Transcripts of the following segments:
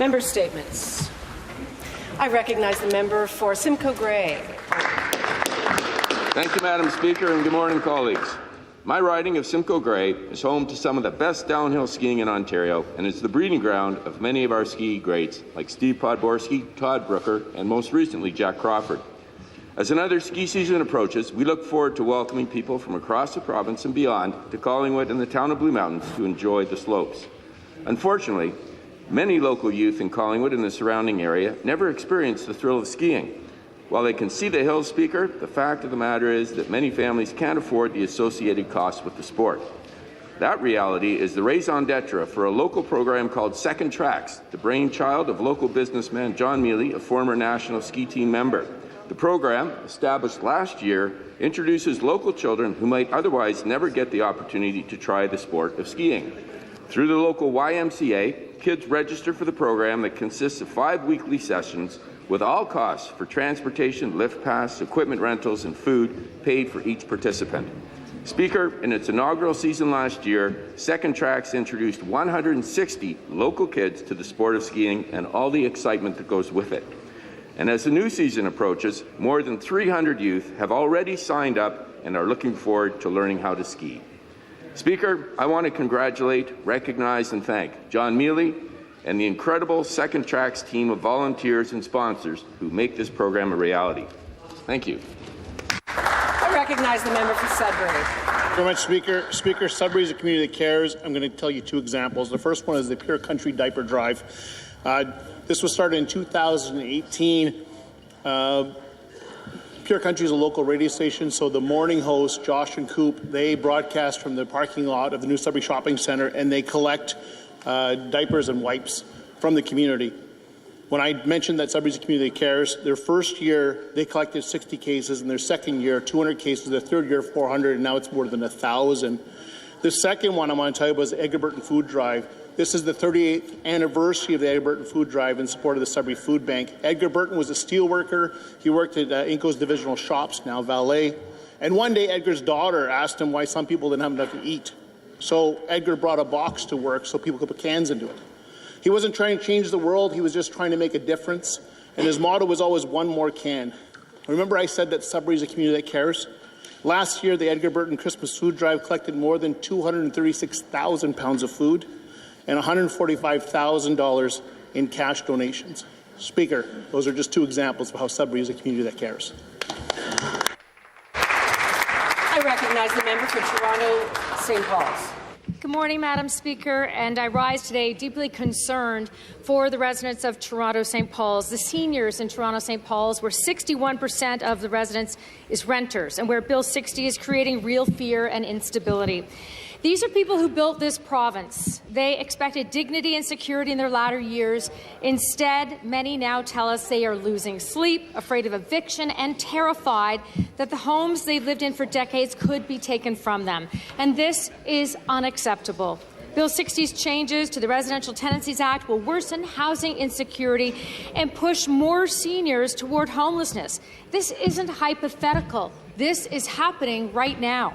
Member statements. I recognize the member for Simcoe Grey. Thank you, Madam Speaker, and good morning, colleagues. My riding of Simcoe Grey is home to some of the best downhill skiing in Ontario, and it's the breeding ground of many of our ski greats like Steve Podborski, Todd Brooker, and most recently Jack Crawford. As another ski season approaches, we look forward to welcoming people from across the province and beyond to Collingwood and the town of Blue Mountains to enjoy the slopes. Unfortunately, many local youth in Collingwood and the surrounding area never experience the thrill of skiing. While they can see the hills, Speaker, the fact of the matter is that many families can't afford the associated costs with the sport. That reality is the raison d'etre for a local program called Second Tracks, the brainchild of local businessman John Mealy, a former national ski team member. The program, established last year, introduces local children who might otherwise never get the opportunity to try the sport of skiing. Through the local YMCA, kids register for the program that consists of 5 weekly sessions with all costs for transportation, lift pass, equipment rentals, and food paid for each participant. Speaker, in its inaugural season last year, Second Tracks introduced 160 local kids to the sport of skiing and all the excitement that goes with it. And as the new season approaches, more than 300 youth have already signed up and are looking forward to learning how to ski. Speaker, I want to congratulate, recognize, and thank John Mealy and the incredible Second Tracks team of volunteers and sponsors who make this program a reality. Thank you. I recognize the member for Sudbury. Thank you very much, Speaker. Speaker, Sudbury is a community that cares. I'm going to tell you 2 examples. The first one is the Pure Country Diaper Drive. This was started in 2018. Pure Country is a local radio station, so the morning host, Josh and Coop, they broadcast from the parking lot of the New Sudbury Shopping Centre, and they collect diapers and wipes from the community. When I mentioned that Sudbury's a community that cares, their first year they collected 60 cases, and their second year 200 cases, their third year 400, and now it's more than 1,000. The second one I want to tell you about is the Edgar Burton Food Drive. This is the 38th anniversary of the Edgar Burton Food Drive in support of the Sudbury Food Bank. Edgar Burton was a steel worker. He worked at Inco's divisional shops, now valet. And one day Edgar's daughter asked him why some people didn't have enough to eat. So Edgar brought a box to work so people could put cans into it. He wasn't trying to change the world, he was just trying to make a difference. And his motto was always one more can. Remember I said that Sudbury is a community that cares? Last year, the Edgar Burton Christmas Food Drive collected more than 236,000 pounds of food and $145,000 in cash donations. Speaker, those are just 2 examples of how Sudbury is a community that cares. I recognize the member for Toronto St. Paul's. Good morning, Madam Speaker, and I rise today deeply concerned for the residents of Toronto St. Paul's, the seniors in Toronto St. Paul's, where 61% of the residents is renters, and where Bill 60 is creating real fear and instability. These are people who built this province. They expected dignity and security in their latter years. Instead, many now tell us they are losing sleep, afraid of eviction, and terrified that the homes they've lived in for decades could be taken from them. And this is unacceptable. Bill 60's changes to the Residential Tenancies Act will worsen housing insecurity and push more seniors toward homelessness. This isn't hypothetical. This is happening right now.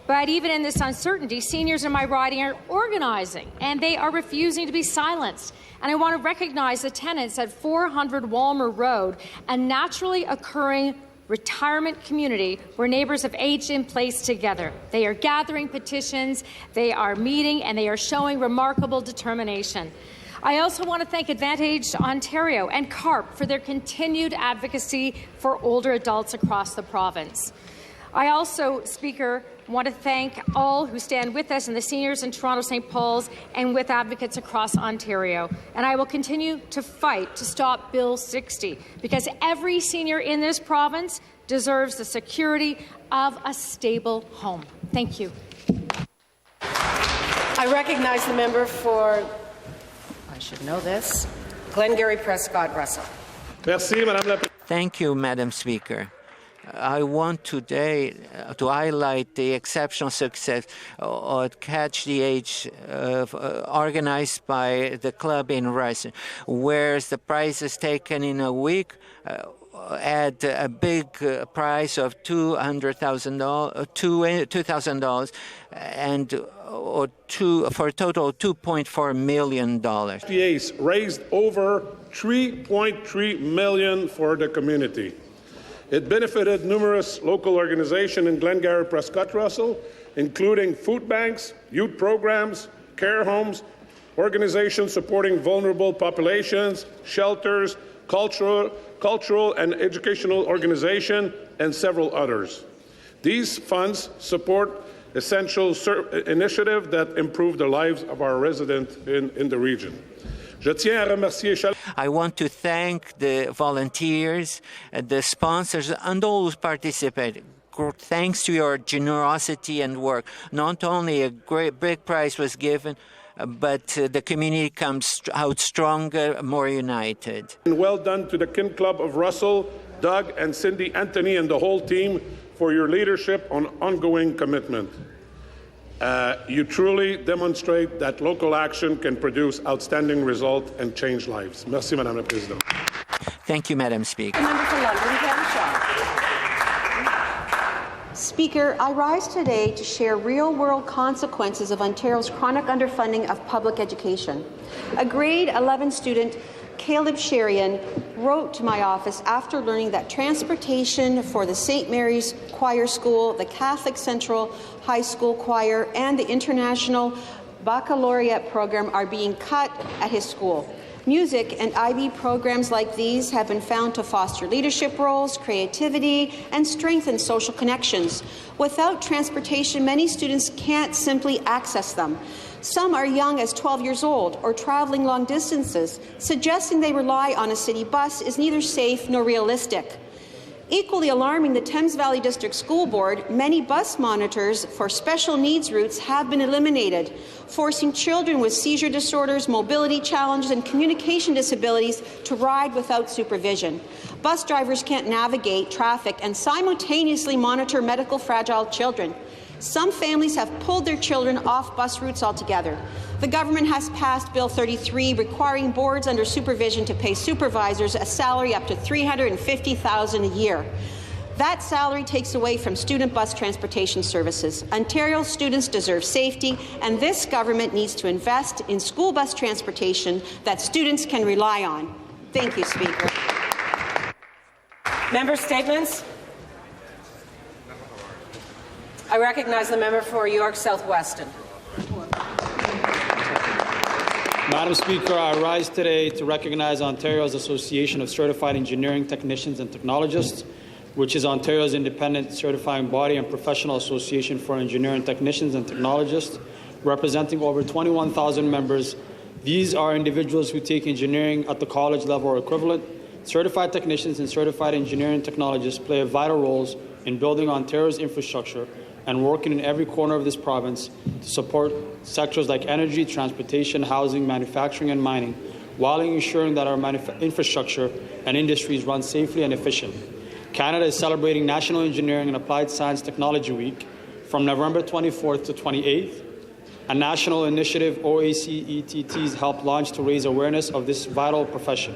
But even in this uncertainty, seniors in my riding are organizing, and they are refusing to be silenced. And I want to recognize the tenants at 400 Walmer Road, a naturally occurring retirement community where neighbours have aged in place together. They are gathering petitions, they are meeting, and they are showing remarkable determination. I also want to thank Advantage Ontario and CARP for their continued advocacy for older adults across the province. I also, Speaker, want to thank all who stand with us and the seniors in Toronto St. Paul's and with advocates across Ontario. And I will continue to fight to stop Bill 60 because every senior in this province deserves the security of a stable home. Thank you. I recognize the member for, I should know this, Glengarry Prescott Russell. Thank you, Madam Speaker. I want today to highlight the exceptional success of Catch the Age organized by the club in Rice, where the prize is taken in a week. at a big price of $2,000, and for a total of $2.4 million. FDAs raised over $3.3 million for the community. It benefited numerous local organizations in Glengarry, Prescott, Russell, including food banks, youth programs, care homes, organizations supporting vulnerable populations, shelters, cultural and educational organizations, and several others. These funds support essential initiatives that improve the lives of our residents in the region. I want to thank the volunteers, the sponsors, and all who participated. Thanks to your generosity and work, not only a great big prize was given, but the community comes out stronger, more united. And well done to the Kin Club of Russell, Doug and Cindy Anthony and the whole team for your leadership on ongoing commitment. You truly demonstrate that local action can produce outstanding results and change lives. Merci, Madame la Présidente. Thank you, Madam Speaker. Member for London, Fanshawe. Speaker, I rise today to share real-world consequences of Ontario's chronic underfunding of public education. A grade 11 student, Caleb Sherian, wrote to my office after learning that transportation for the St. Mary's Choir School, the Catholic Central High School Choir, and the International Baccalaureate program are being cut at his school. Music and IB programs like these have been found to foster leadership roles, creativity, and strengthen social connections. Without transportation, many students can't simply access them. Some are young as 12 years old or traveling long distances. Suggesting they rely on a city bus is neither safe nor realistic. Equally alarming, the Thames Valley District School Board, many bus monitors for special needs routes have been eliminated, forcing children with seizure disorders, mobility challenges, and communication disabilities to ride without supervision. Bus drivers can't navigate traffic and simultaneously monitor medical fragile children. Some families have pulled their children off bus routes altogether. The government has passed Bill 33, requiring boards under supervision to pay supervisors a salary up to $350,000 a year. That salary takes away from student bus transportation services. Ontario students deserve safety, and this government needs to invest in school bus transportation that students can rely on. Thank you, Speaker. Member statements. I recognize the member for York South-Weston. Madam Speaker, I rise today to recognize Ontario's Association of Certified Engineering Technicians and Technologists, which is Ontario's independent certifying body and professional association for engineering technicians and technologists, representing over 21,000 members. These are individuals who take engineering at the college level or equivalent. Certified technicians and certified engineering technologists play vital roles in building Ontario's infrastructure and working in every corner of this province to support sectors like energy, transportation, housing, manufacturing, and mining, while ensuring that our infrastructure and industries run safely and efficiently. Canada is celebrating National Engineering and Applied Science Technology Week from November 24th to 28th, a national initiative OACETTs helped launch to raise awareness of this vital profession.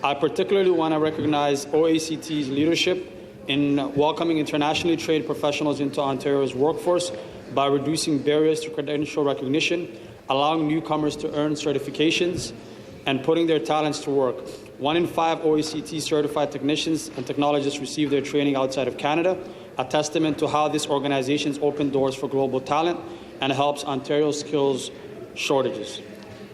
I particularly want to recognize OACT's leadership in welcoming internationally trained professionals into Ontario's workforce by reducing barriers to credential recognition, allowing newcomers to earn certifications, and putting their talents to work. 1 in 5 OACT certified technicians and technologists receive their training outside of Canada, a testament to how this organization's open doors for global talent and helps Ontario's skills shortages.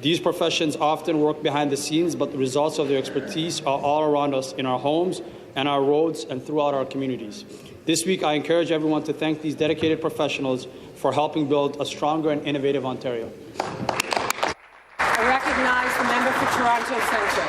These professions often work behind the scenes, but the results of their expertise are all around us in our homes and our roads and throughout our communities. This week, I encourage everyone to thank these dedicated professionals for helping build a stronger and innovative Ontario. I recognize the member for Toronto Centre.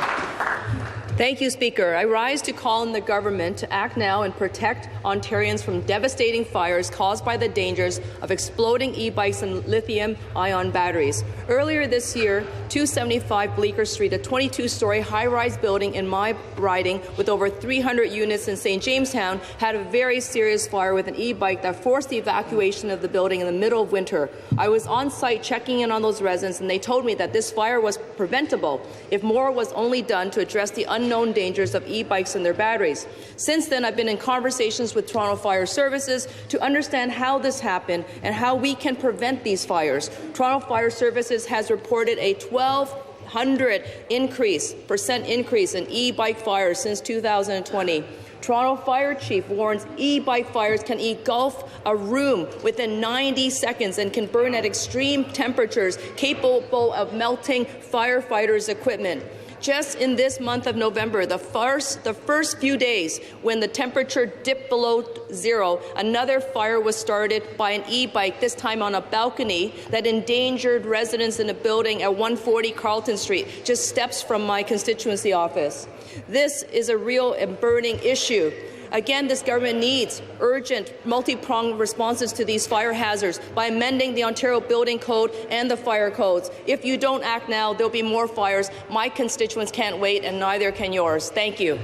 Thank you, Speaker. I rise to call on the government to act now and protect Ontarians from devastating fires caused by the dangers of exploding e-bikes and lithium-ion batteries. Earlier this year, 275 Bleecker Street, a 22-story high-rise building in my riding with over 300 units in St. Jamestown, had a very serious fire with an e-bike that forced the evacuation of the building in the middle of winter. I was on site checking in on those residents, and they told me that this fire was preventable if more was only done to address the unknown unknown dangers of e-bikes and their batteries. Since then, I've been in conversations with Toronto Fire Services to understand how this happened and how we can prevent these fires. Toronto Fire Services has reported a 1,200% increase in e-bike fires since 2020. Toronto Fire Chief warns e-bike fires can engulf a room within 90 seconds and can burn at extreme temperatures capable of melting firefighters' equipment. Just in this month of November, the first few days when the temperature dipped below zero, another fire was started by an e-bike, this time on a balcony, that endangered residents in a building at 140 Carlton Street, just steps from my constituency office. This is a real and burning issue. Again, this government needs urgent, multi-pronged responses to these fire hazards by amending the Ontario Building Code and the fire codes. If you don't act now, there'll be more fires. My constituents can't wait, and neither can yours. Thank you.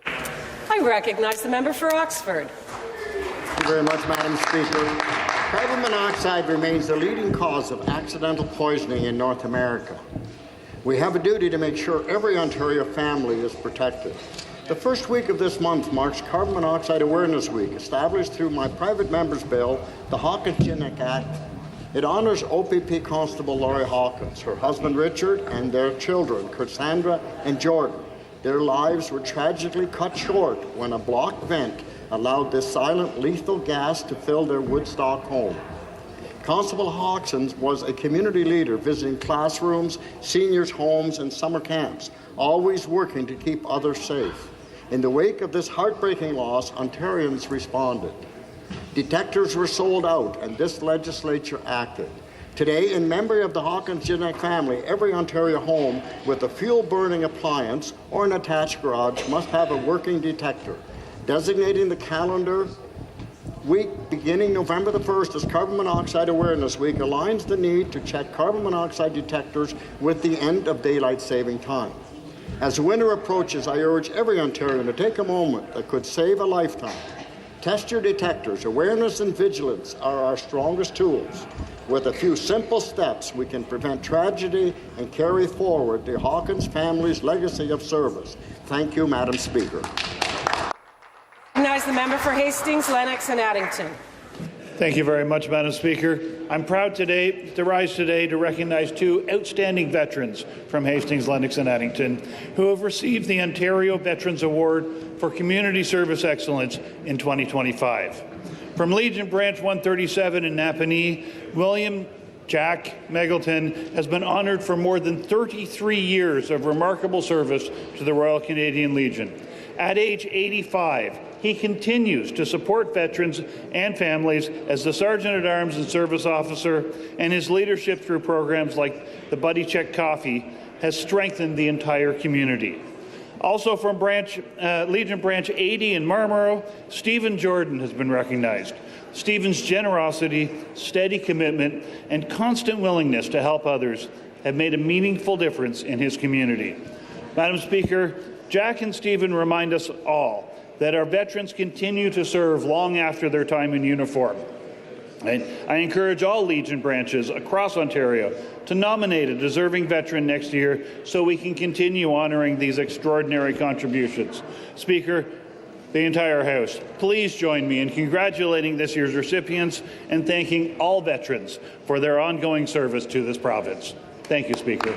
I recognize the member for Oxford. Thank you very much, Madam Speaker. Carbon monoxide remains the leading cause of accidental poisoning in North America. We have a duty to make sure every Ontario family is protected. The first week of this month marks Carbon Monoxide Awareness Week, established through my private member's bill, the Hawkins-Ginnick Act. It honours OPP Constable Laurie Hawkins, her husband Richard, and their children, Cassandra and Jordan. Their lives were tragically cut short when a block vent allowed this silent, lethal gas to fill their Woodstock home. Constable Hawkins was a community leader visiting classrooms, seniors' homes, and summer camps, always working to keep others safe. In the wake of this heartbreaking loss, Ontarians responded. Detectors were sold out, and this legislature acted. Today, in memory of the Hawkins-Ginnick family, every Ontario home with a fuel-burning appliance or an attached garage must have a working detector. Designating the calendar week beginning November the 1st as Carbon Monoxide Awareness Week aligns the need to check carbon monoxide detectors with the end of daylight saving time. As winter approaches, I urge every Ontarian to take a moment that could save a lifetime. Test your detectors. Awareness and vigilance are our strongest tools. With a few simple steps, we can prevent tragedy and carry forward the Hawkins family's legacy of service. Thank you, Madam Speaker. I recognize the member for Hastings, Lennox and Addington. Thank you very much, Madam Speaker. I'm proud to rise today to recognize two outstanding veterans from Hastings, Lennox and Addington who have received the Ontario Veterans Award for Community Service Excellence in 2025. From Legion Branch 137 in Napanee, William Jack Meggleton has been honoured for more than 33 years of remarkable service to the Royal Canadian Legion. At age 85, he continues to support veterans and families as the Sergeant-at-Arms and Service Officer, and his leadership through programs like the Buddy Check Coffee has strengthened the entire community. Also from Legion Branch 80 in Marlborough, Stephen Jordan has been recognized. Stephen's generosity, steady commitment, and constant willingness to help others have made a meaningful difference in his community. Madam Speaker, Jack and Stephen remind us all that our veterans continue to serve long after their time in uniform. And I encourage all Legion branches across Ontario to nominate a deserving veteran next year so we can continue honouring these extraordinary contributions. Speaker, the entire House, please join me in congratulating this year's recipients and thanking all veterans for their ongoing service to this province. Thank you, Speaker.